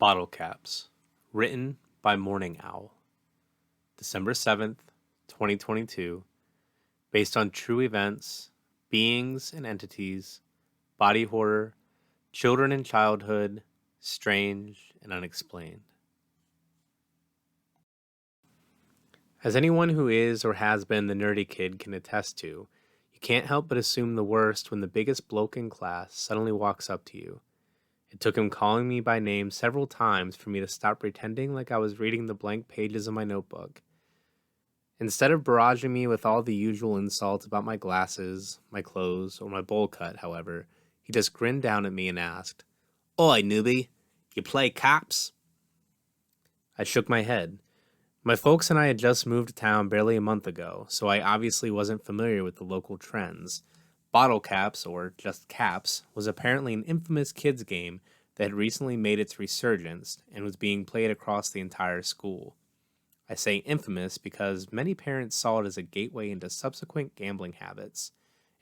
Bottle Caps, written by Morning Owl, December 7th, 2022, based on true events, beings and entities, body horror, children and childhood, strange and unexplained. As anyone who is or has been the nerdy kid can attest to, you can't help but assume the worst when the biggest bloke in class suddenly walks up to you. It took him calling me by name several times for me to stop pretending like I was reading the blank pages of my notebook. Instead of barraging me with all the usual insults about my glasses, my clothes, or my bowl cut, however, he just grinned down at me and asked, "Oi, newbie, you play cops?" I shook my head. My folks and I had just moved to town barely a month ago, so I obviously wasn't familiar with the local trends. Bottle Caps, or just Caps, was apparently an infamous kids game that had recently made its resurgence and was being played across the entire school. I say infamous because many parents saw it as a gateway into subsequent gambling habits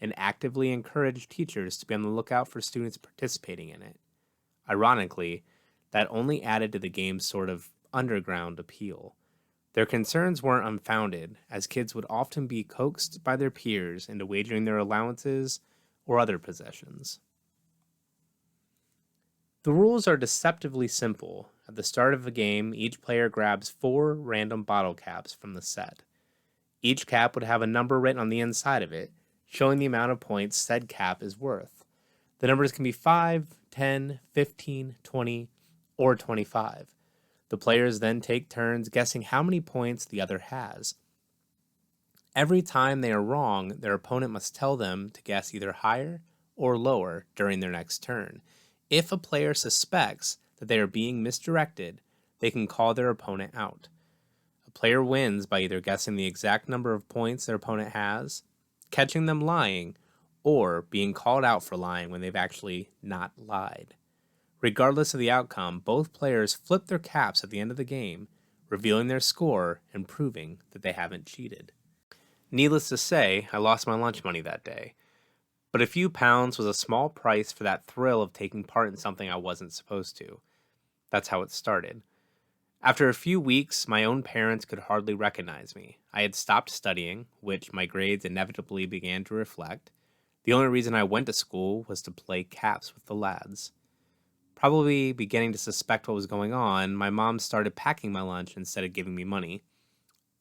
and actively encouraged teachers to be on the lookout for students participating in it. Ironically, that only added to the game's sort of underground appeal. Their concerns weren't unfounded, as kids would often be coaxed by their peers into wagering their allowances or other possessions. The rules are deceptively simple. At the start of a game, each player grabs 4 random bottle caps from the set. Each cap would have a number written on the inside of it, showing the amount of points said cap is worth. The numbers can be 5, 10, 15, 20, or 25. The players then take turns guessing how many points the other has. Every time they are wrong, their opponent must tell them to guess either higher or lower during their next turn. If a player suspects that they are being misdirected, they can call their opponent out. A player wins by either guessing the exact number of points their opponent has, catching them lying, or being called out for lying when they've actually not lied. Regardless of the outcome, both players flip their caps at the end of the game, revealing their score and proving that they haven't cheated. Needless to say, I lost my lunch money that day, but a few pounds was a small price for that thrill of taking part in something I wasn't supposed to. That's how it started. After a few weeks, my own parents could hardly recognize me. I had stopped studying, which my grades inevitably began to reflect. The only reason I went to school was to play caps with the lads. Probably beginning to suspect what was going on, my mom started packing my lunch instead of giving me money.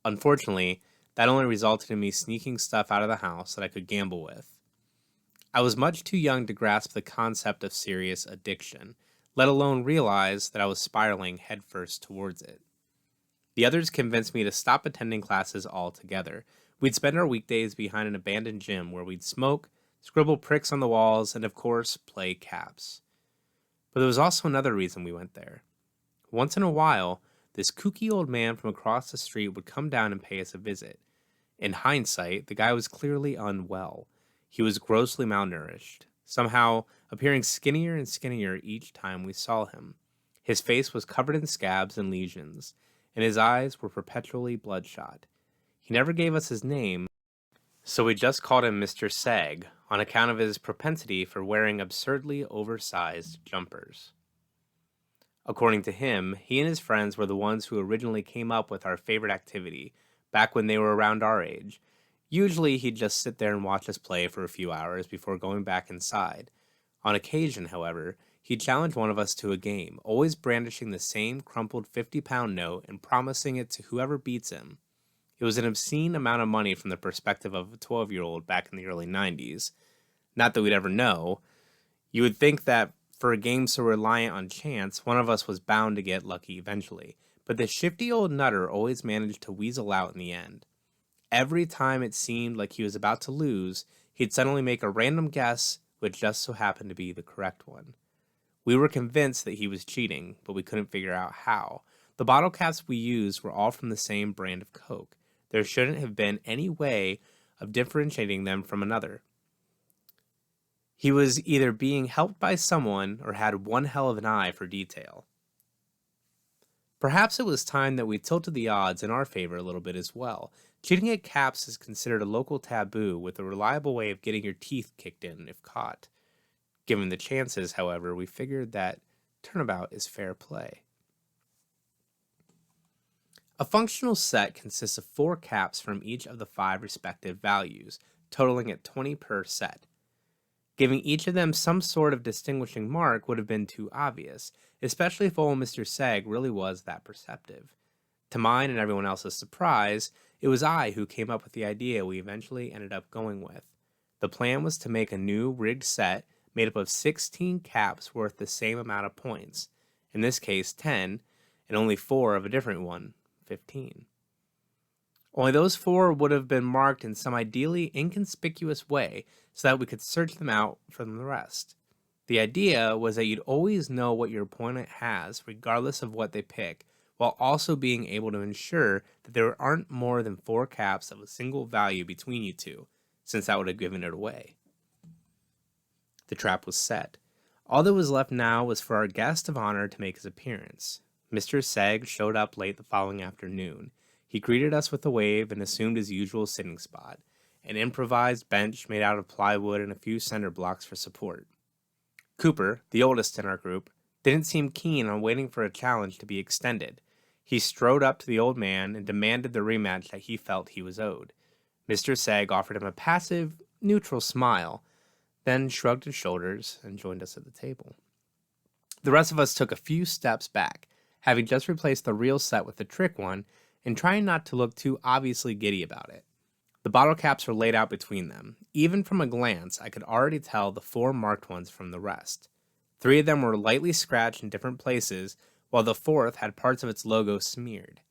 Unfortunately, that only resulted in me sneaking stuff out of the house that I could gamble with. I was much too young to grasp the concept of serious addiction, let alone realize that I was spiraling headfirst towards it. The others convinced me to stop attending classes altogether. We'd spend our weekdays behind an abandoned gym where we'd smoke, scribble pricks on the walls, and of course, play caps. But there was also another reason we went there. Once in a while, this kooky old man from across the street would come down and pay us a visit. In hindsight, the guy was clearly unwell. He was grossly malnourished, somehow appearing skinnier and skinnier each time we saw him. His face was covered in scabs and lesions, and his eyes were perpetually bloodshot. He never gave us his name, so we just called him Mr. Sag, on account of his propensity for wearing absurdly oversized jumpers. According to him, he and his friends were the ones who originally came up with our favorite activity, back when they were around our age. Usually he'd just sit there and watch us play for a few hours before going back inside. On occasion, however, he'd challenge one of us to a game, always brandishing the same crumpled 50-pound note and promising it to whoever beats him. It was an obscene amount of money from the perspective of a 12-year-old back in the early 90s. Not that we'd ever know. You would think that for a game so reliant on chance, one of us was bound to get lucky eventually. But the shifty old nutter always managed to weasel out in the end. Every time it seemed like he was about to lose, he'd suddenly make a random guess, which just so happened to be the correct one. We were convinced that he was cheating, but we couldn't figure out how. The bottle caps we used were all from the same brand of Coke. There shouldn't have been any way of differentiating them from another. He was either being helped by someone or had one hell of an eye for detail. Perhaps it was time that we tilted the odds in our favor a little bit as well. Cheating at caps is considered a local taboo, with a reliable way of getting your teeth kicked in if caught. Given the chances, however, we figured that turnabout is fair play. A functional set consists of 4 caps from each of the 5 respective values, totaling at 20 per set. Giving each of them some sort of distinguishing mark would have been too obvious, especially if old Mr. Seg really was that perceptive. To mine and everyone else's surprise, it was I who came up with the idea we eventually ended up going with. The plan was to make a new rigged set made up of 16 caps worth the same amount of points, in this case 10, and only 4 of a different one, 15. Only those 4 would have been marked in some ideally inconspicuous way so that we could search them out from the rest. The idea was that you'd always know what your opponent has, regardless of what they pick, while also being able to ensure that there aren't more than 4 caps of a single value between you two, since that would have given it away. The trap was set. All that was left now was for our guest of honor to make his appearance. Mr. Seg showed up late the following afternoon. He greeted us with a wave and assumed his usual sitting spot, an improvised bench made out of plywood and a few cinder blocks for support. Cooper, the oldest in our group, didn't seem keen on waiting for a challenge to be extended. He strode up to the old man and demanded the rematch that he felt he was owed. Mr. Seg offered him a passive, neutral smile, then shrugged his shoulders and joined us at the table. The rest of us took a few steps back, having just replaced the real set with the trick one, and trying not to look too obviously giddy about it. The bottle caps were laid out between them. Even from a glance, I could already tell the 4 marked ones from the rest. 3 of them were lightly scratched in different places, while the 4th had parts of its logo smeared.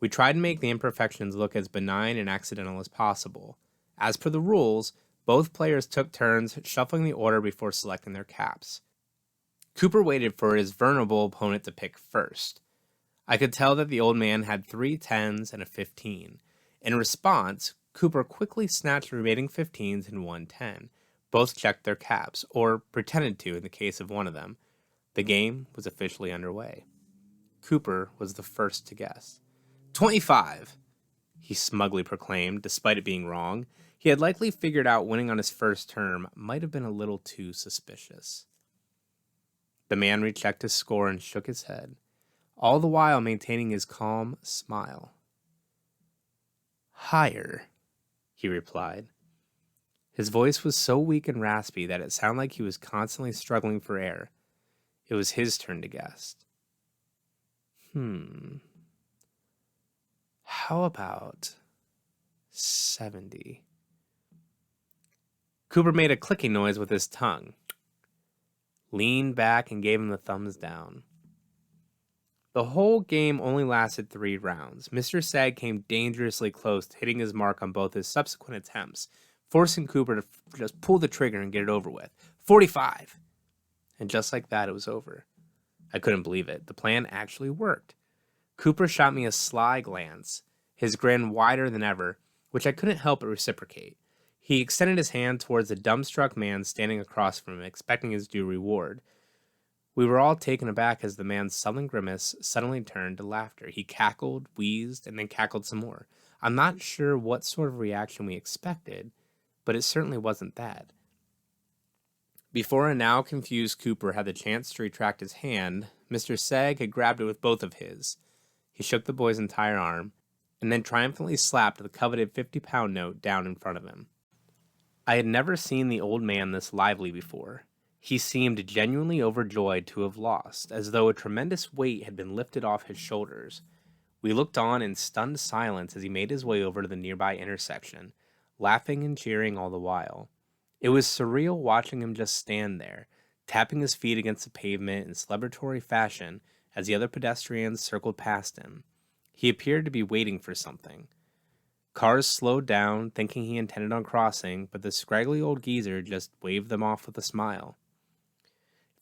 We tried to make the imperfections look as benign and accidental as possible. As per the rules, both players took turns shuffling the order before selecting their caps. Cooper waited for his vulnerable opponent to pick first. I could tell that the old man had 3 10s and a 15. In response, Cooper quickly snatched the remaining 15s and 1 10. Both checked their caps, or pretended to in the case of one of them. The game was officially underway. Cooper was the first to guess. 25, he smugly proclaimed, despite it being wrong. He had likely figured out winning on his first term might have been a little too suspicious. The man rechecked his score and shook his head, all the while maintaining his calm smile. Higher, he replied. His voice was so weak and raspy that it sounded like he was constantly struggling for air. It was his turn to guess. How about 70? Cooper made a clicking noise with his tongue, leaned back, and gave him the thumbs down. The whole game only lasted 3 rounds. Mr. Sag came dangerously close to hitting his mark on both his subsequent attempts, forcing Cooper to just pull the trigger and get it over with. 45! And just like that, it was over. I couldn't believe it. The plan actually worked. Cooper shot me a sly glance, his grin wider than ever, which I couldn't help but reciprocate. He extended his hand towards the dumbstruck man standing across from him, expecting his due reward. We were all taken aback as the man's sullen grimace suddenly turned to laughter. He cackled, wheezed, and then cackled some more. I'm not sure what sort of reaction we expected, but it certainly wasn't that. Before a now confused Cooper had the chance to retract his hand, Mr. Sag had grabbed it with both of his. He shook the boy's entire arm, and then triumphantly slapped the coveted 50-pound note down in front of him. I had never seen the old man this lively before. He seemed genuinely overjoyed to have lost, as though a tremendous weight had been lifted off his shoulders. We looked on in stunned silence as he made his way over to the nearby intersection, laughing and cheering all the while. It was surreal watching him just stand there, tapping his feet against the pavement in celebratory fashion as the other pedestrians circled past him. He appeared to be waiting for something. Cars slowed down, thinking he intended on crossing, but the scraggly old geezer just waved them off with a smile.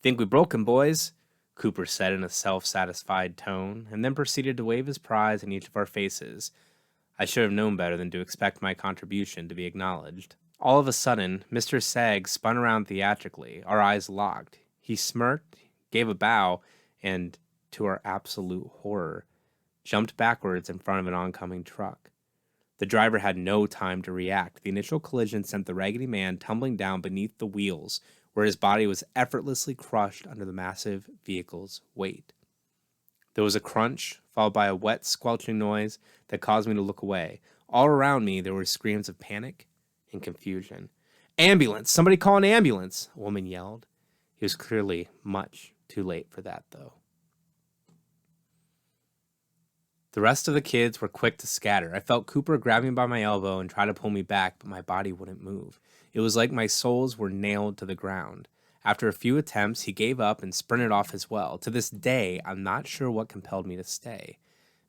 "Think we broke him, boys," Cooper said in a self-satisfied tone, and then proceeded to wave his prize in each of our faces. I should have known better than to expect my contribution to be acknowledged. All of a sudden, Mr. Sag spun around theatrically, our eyes locked. He smirked, gave a bow, and, to our absolute horror, jumped backwards in front of an oncoming truck. The driver had no time to react. The initial collision sent the raggedy man tumbling down beneath the wheels, where his body was effortlessly crushed under the massive vehicle's weight. There was a crunch, followed by a wet, squelching noise that caused me to look away. All around me, there were screams of panic and confusion. "Ambulance! Somebody call an ambulance!" a woman yelled. It was clearly much too late for that, though. The rest of the kids were quick to scatter. I felt Cooper grab me by my elbow and try to pull me back, but my body wouldn't move. It was like my soles were nailed to the ground. After a few attempts, he gave up and sprinted off as well. To this day, I'm not sure what compelled me to stay.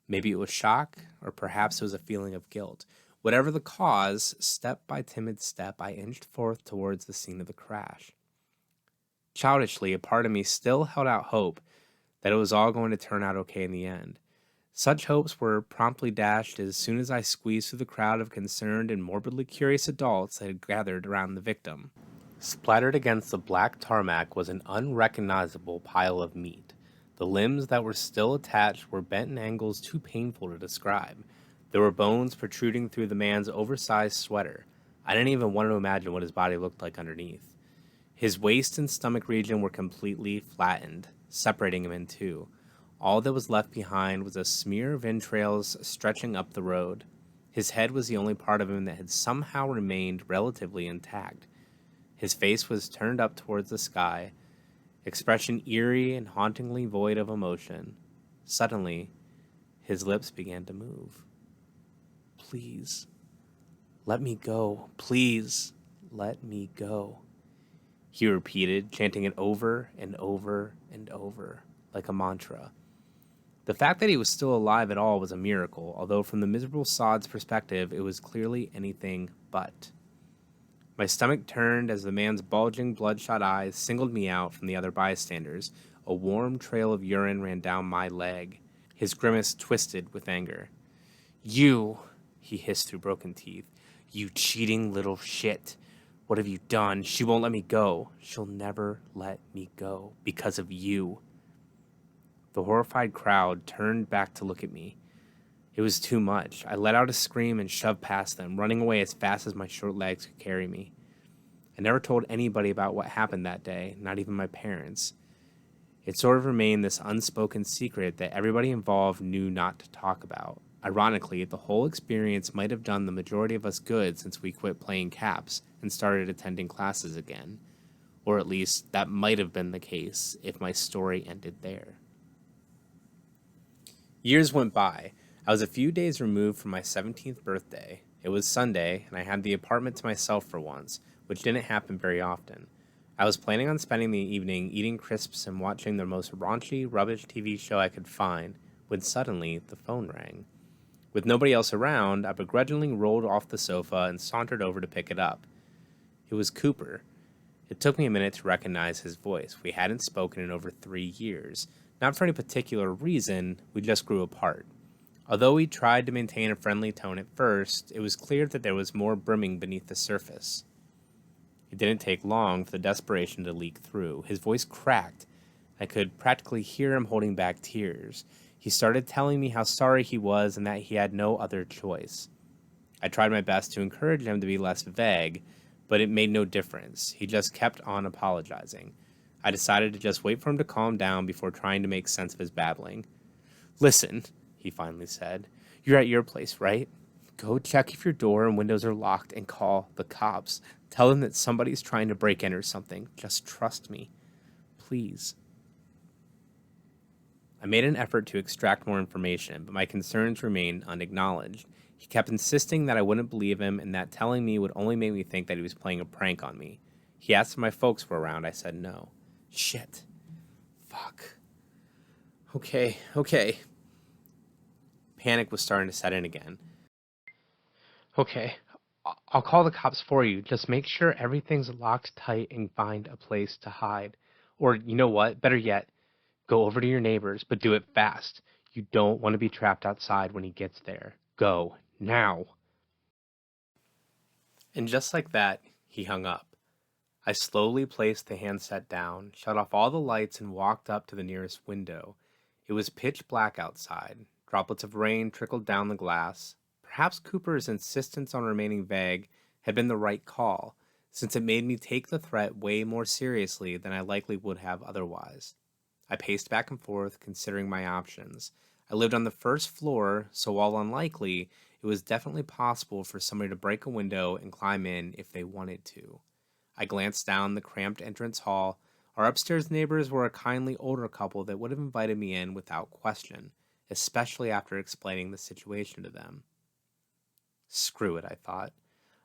Maybe it was shock, or perhaps it was a feeling of guilt. Whatever the cause, step by timid step, I inched forth towards the scene of the crash. Childishly, a part of me still held out hope that it was all going to turn out okay in the end. Such hopes were promptly dashed as soon as I squeezed through the crowd of concerned and morbidly curious adults that had gathered around the victim. Splattered against the black tarmac was an unrecognizable pile of meat. The limbs that were still attached were bent in angles too painful to describe. There were bones protruding through the man's oversized sweater. I didn't even want to imagine what his body looked like underneath. His waist and stomach region were completely flattened, separating him in two. All that was left behind was a smear of entrails stretching up the road. His head was the only part of him that had somehow remained relatively intact. His face was turned up towards the sky, expression eerie and hauntingly void of emotion. Suddenly, his lips began to move. "Please, let me go. Please, let me go," he repeated, chanting it over and over and over, like a mantra. The fact that he was still alive at all was a miracle, although from the miserable sod's perspective, it was clearly anything but. My stomach turned as the man's bulging, bloodshot eyes singled me out from the other bystanders. A warm trail of urine ran down my leg. His grimace twisted with anger. "You," he hissed through broken teeth, "you cheating little shit. What have you done? She won't let me go. She'll never let me go because of you." The horrified crowd turned back to look at me. It was too much. I let out a scream and shoved past them, running away as fast as my short legs could carry me. I never told anybody about what happened that day, not even my parents. It sort of remained this unspoken secret that everybody involved knew not to talk about. Ironically, the whole experience might have done the majority of us good since we quit playing caps and started attending classes again. Or at least, that might have been the case if my story ended there. Years went by. I was a few days removed from my 17th birthday. It was Sunday, and I had the apartment to myself for once, which didn't happen very often. I was planning on spending the evening eating crisps and watching the most raunchy, rubbish TV show I could find, when suddenly the phone rang. With nobody else around, I begrudgingly rolled off the sofa and sauntered over to pick it up. It was Cooper. It took me a minute to recognize his voice. We hadn't spoken in over 3 years. Not for any particular reason, we just grew apart. Although we tried to maintain a friendly tone at first, it was clear that there was more brimming beneath the surface. It didn't take long for the desperation to leak through. His voice cracked. I could practically hear him holding back tears. He started telling me how sorry he was and that he had no other choice. I tried my best to encourage him to be less vague, but it made no difference. He just kept on apologizing. I decided to just wait for him to calm down before trying to make sense of his babbling. "Listen," he finally said, "you're at your place, right? Go check if your door and windows are locked and call the cops. Tell them that somebody's trying to break in or something. Just trust me. Please." I made an effort to extract more information, but my concerns remained unacknowledged. He kept insisting that I wouldn't believe him and that telling me would only make me think that he was playing a prank on me. He asked if my folks were around. I said no. Shit. Fuck. Okay. Panic was starting to set in again. "Okay, I'll call the cops for you. Just make sure everything's locked tight and find a place to hide. Or, you know what? Better yet, go over to your neighbors, but do it fast. You don't want to be trapped outside when he gets there. Go, now." And just like that, he hung up. I slowly placed the handset down, shut off all the lights, and walked up to the nearest window. It was pitch black outside. Droplets of rain trickled down the glass. Perhaps Cooper's insistence on remaining vague had been the right call, since it made me take the threat way more seriously than I likely would have otherwise. I paced back and forth, considering my options. I lived on the first floor, so while unlikely, it was definitely possible for somebody to break a window and climb in if they wanted to. I glanced down the cramped entrance hall. Our upstairs neighbors were a kindly older couple that would have invited me in without question, especially after explaining the situation to them. Screw it, I thought.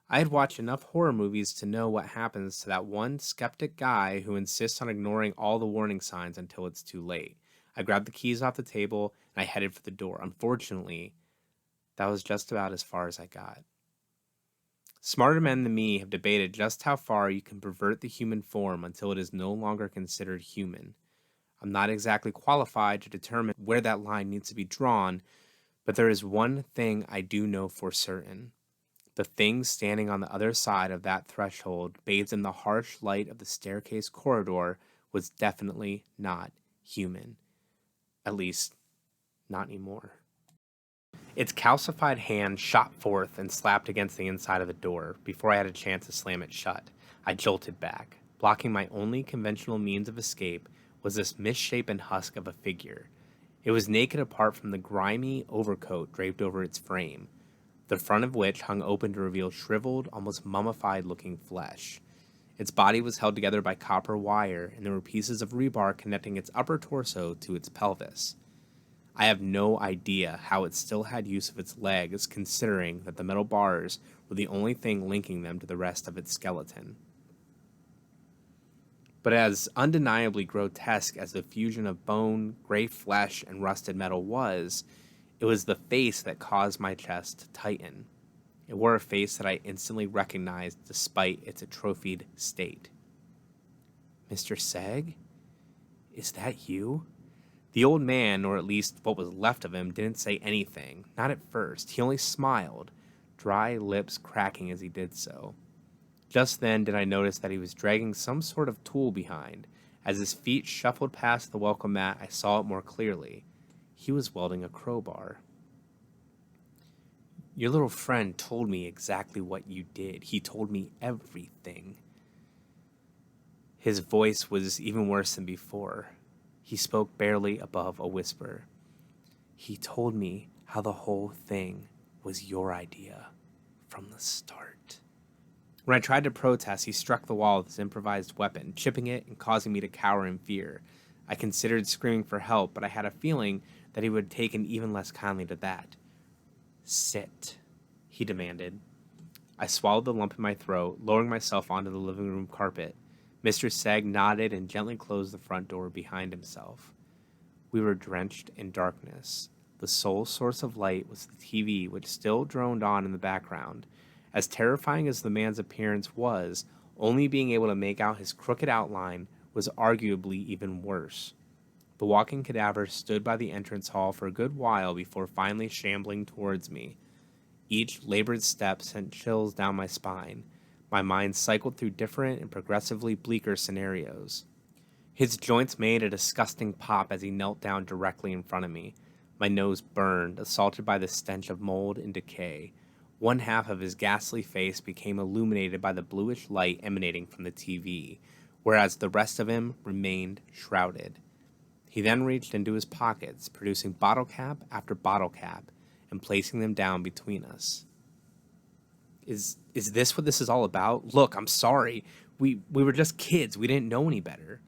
I had watched enough horror movies to know what happens to that one skeptic guy who insists on ignoring all the warning signs until it's too late. I grabbed the keys off the table and I headed for the door. Unfortunately, that was just about as far as I got. Smarter men than me have debated just how far you can pervert the human form until it is no longer considered human. I'm not exactly qualified to determine where that line needs to be drawn, but there is one thing I do know for certain. The thing standing on the other side of that threshold, bathed in the harsh light of the staircase corridor, was definitely not human. At least, not anymore. Its calcified hand shot forth and slapped against the inside of the door. Before I had a chance to slam it shut, I jolted back. Blocking my only conventional means of escape was this misshapen husk of a figure. It was naked apart from the grimy overcoat draped over its frame, the front of which hung open to reveal shriveled, almost mummified-looking flesh. Its body was held together by copper wire, and there were pieces of rebar connecting its upper torso to its pelvis. I have no idea how it still had use of its legs, considering that the metal bars were the only thing linking them to the rest of its skeleton. But as undeniably grotesque as the fusion of bone, gray flesh, and rusted metal was, it was the face that caused my chest to tighten. It wore a face that I instantly recognized despite its atrophied state. "Mr. Seg? Is that you?" The old man, or at least what was left of him, didn't say anything, not at first. He only smiled, dry lips cracking as he did so. Just then did I notice that he was dragging some sort of tool behind. As his feet shuffled past the welcome mat, I saw it more clearly. He was wielding a crowbar. "Your little friend told me exactly what you did. He told me everything." His voice was even worse than before. He spoke barely above a whisper. "He told me how the whole thing was your idea from the start." When I tried to protest, he struck the wall with his improvised weapon, chipping it and causing me to cower in fear. I considered screaming for help, but I had a feeling that he would have taken even less kindly to that. "Sit," he demanded. I swallowed the lump in my throat, lowering myself onto the living room carpet. Mr. Seg nodded and gently closed the front door behind himself. We were drenched in darkness. The sole source of light was the TV, which still droned on in the background. As terrifying as the man's appearance was, only being able to make out his crooked outline was arguably even worse. The walking cadaver stood by the entrance hall for a good while before finally shambling towards me. Each labored step sent chills down my spine. My mind cycled through different and progressively bleaker scenarios. His joints made a disgusting pop as he knelt down directly in front of me. My nose burned, assaulted by the stench of mold and decay. One half of his ghastly face became illuminated by the bluish light emanating from the TV, whereas the rest of him remained shrouded. He then reached into his pockets, producing bottle cap after bottle cap, and placing them down between us. Is this what this is all about? Look, I'm sorry. We were just kids. We didn't know any better."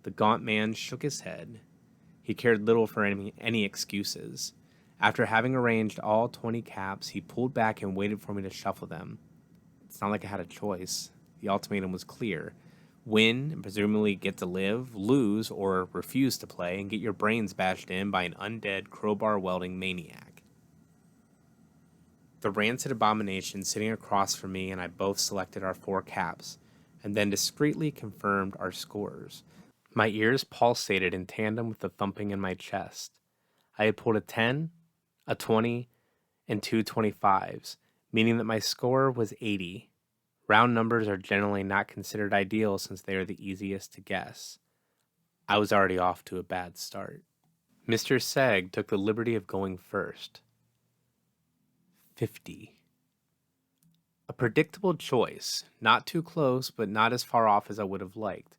The gaunt man shook his head. He cared little for any excuses. After having arranged all 20 caps, he pulled back and waited for me to shuffle them. It's not like I had a choice. The ultimatum was clear. Win, and presumably get to live, lose, or refuse to play, and get your brains bashed in by an undead crowbar-wielding maniac. The rancid abomination sitting across from me and I both selected our 4 caps, and then discreetly confirmed our scores. My ears pulsated in tandem with the thumping in my chest. I had pulled a 10, a 20, and 2 25s, meaning that my score was 80. Round numbers are generally not considered ideal since they are the easiest to guess. I was already off to a bad start. Mr. Seg took the liberty of going first. 50. A predictable choice, not too close, but not as far off as I would have liked.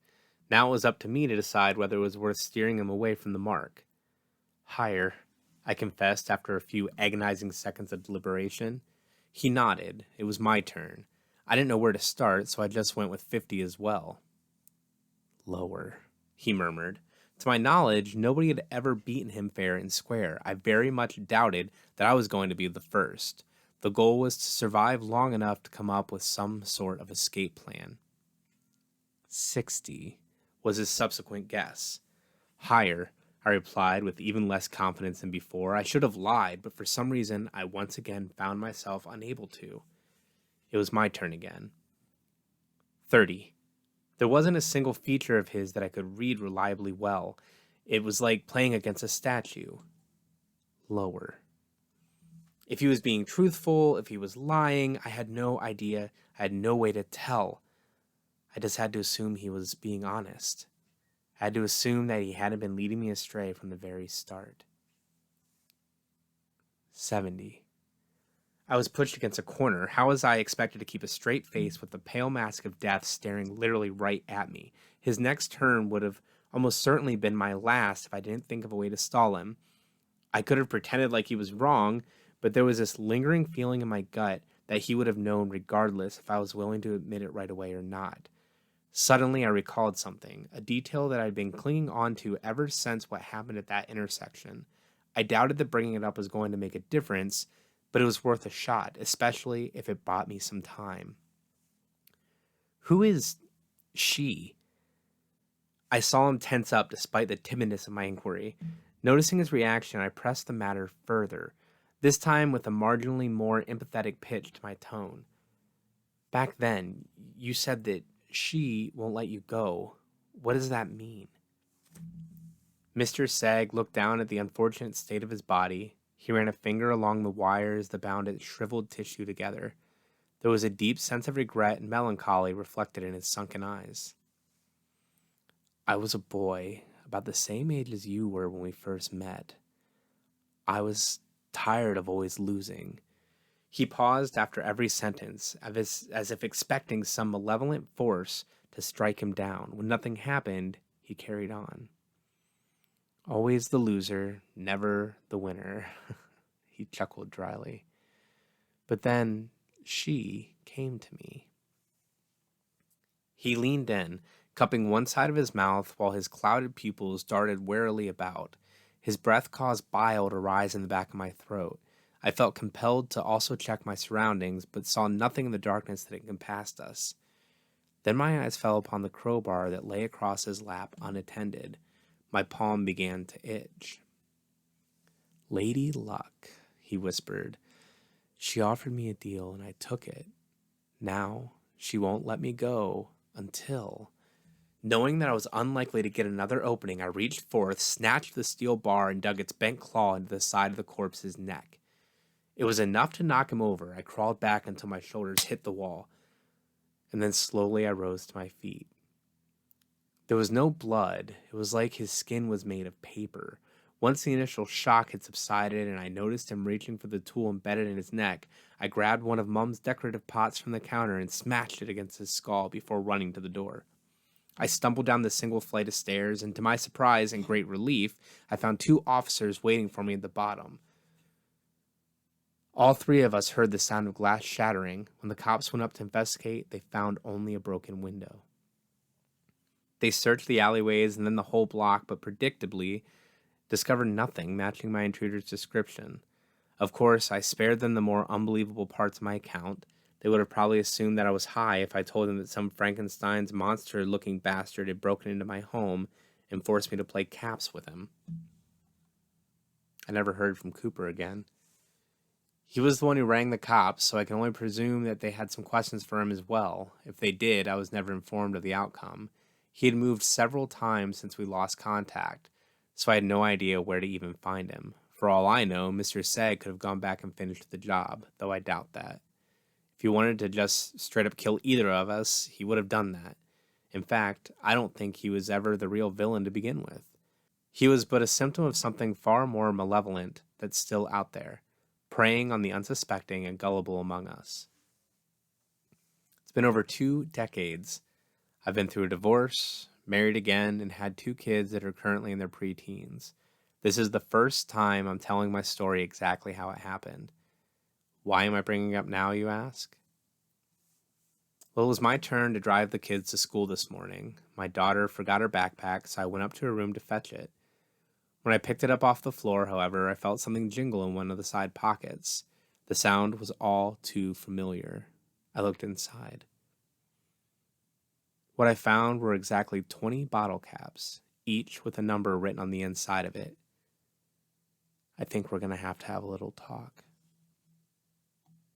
Now it was up to me to decide whether it was worth steering him away from the mark. Higher, I confessed after a few agonizing seconds of deliberation. He nodded. It was my turn. I didn't know where to start, so I just went with 50 as well. Lower, he murmured. To my knowledge, nobody had ever beaten him fair and square. I very much doubted that I was going to be the first. The goal was to survive long enough to come up with some sort of escape plan. 60 was his subsequent guess. Higher, I replied with even less confidence than before. I should have lied, but for some reason I once again found myself unable to. It was my turn again. 30. There wasn't a single feature of his that I could read reliably well. It was like playing against a statue. Lower. If he was being truthful, if he was lying, I had no idea. I had no way to tell. I just had to assume he was being honest. I had to assume that he hadn't been leading me astray from the very start. 70. I was pushed against a corner. How was I expected to keep a straight face with the pale mask of death staring literally right at me? His next turn would have almost certainly been my last if I didn't think of a way to stall him. I could have pretended like he was wrong, but there was this lingering feeling in my gut that he would have known regardless if I was willing to admit it right away or not. Suddenly, I recalled something, a detail that I'd been clinging on to ever since what happened at that intersection. I doubted that bringing it up was going to make a difference, but it was worth a shot, especially if it bought me some time. Who is she? I saw him tense up despite the timidness of my inquiry. Noticing his reaction, I pressed the matter further, this time with a marginally more empathetic pitch to my tone. Back then, you said that she won't let you go. What does that mean? Mr. Sag looked down at the unfortunate state of his body. He ran a finger along the wires that bound its shriveled tissue together. There was a deep sense of regret and melancholy reflected in his sunken eyes. I was a boy, about the same age as you were when we first met. I was tired of always losing. He paused after every sentence, as if expecting some malevolent force to strike him down. When nothing happened, he carried on. Always the loser, never the winner. He chuckled dryly. But then she came to me. He leaned in, cupping one side of his mouth while his clouded pupils darted warily about. His breath caused bile to rise in the back of my throat. I felt compelled to also check my surroundings, but saw nothing in the darkness that encompassed us. Then my eyes fell upon the crowbar that lay across his lap unattended. My palm began to itch. Lady Luck, he whispered. She offered me a deal and I took it. Now she won't let me go until... Knowing that I was unlikely to get another opening, I reached forth, snatched the steel bar, and dug its bent claw into the side of the corpse's neck. It was enough to knock him over. I crawled back until my shoulders hit the wall, and then slowly I rose to my feet. There was no blood. It was like his skin was made of paper. Once the initial shock had subsided and I noticed him reaching for the tool embedded in his neck, I grabbed one of Mum's decorative pots from the counter and smashed it against his skull before running to the door. I stumbled down the single flight of stairs, and to my surprise and great relief, I found 2 officers waiting for me at the bottom. All 3 of us heard the sound of glass shattering. When the cops went up to investigate, they found only a broken window. They searched the alleyways and then the whole block, but predictably discovered nothing matching my intruder's description. Of course, I spared them the more unbelievable parts of my account. They would have probably assumed that I was high if I told them that some Frankenstein's monster-looking bastard had broken into my home and forced me to play caps with him. I never heard from Cooper again. He was the one who rang the cops, so I can only presume that they had some questions for him as well. If they did, I was never informed of the outcome. He had moved several times since we lost contact, so I had no idea where to even find him. For all I know, Mr. Seg could have gone back and finished the job, though I doubt that. If he wanted to just straight up kill either of us, he would have done that. In fact, I don't think he was ever the real villain to begin with. He was but a symptom of something far more malevolent that's still out there, preying on the unsuspecting and gullible among us. It's been over 2 decades. I've been through a divorce, married again, and had 2 kids that are currently in their preteens. This is the first time I'm telling my story exactly how it happened. Why am I bringing it up now, you ask? Well, it was my turn to drive the kids to school this morning. My daughter forgot her backpack, so I went up to her room to fetch it. When I picked it up off the floor, however, I felt something jingle in one of the side pockets. The sound was all too familiar. I looked inside. What I found were exactly 20 bottle caps, each with a number written on the inside of it. I think we're going to have a little talk.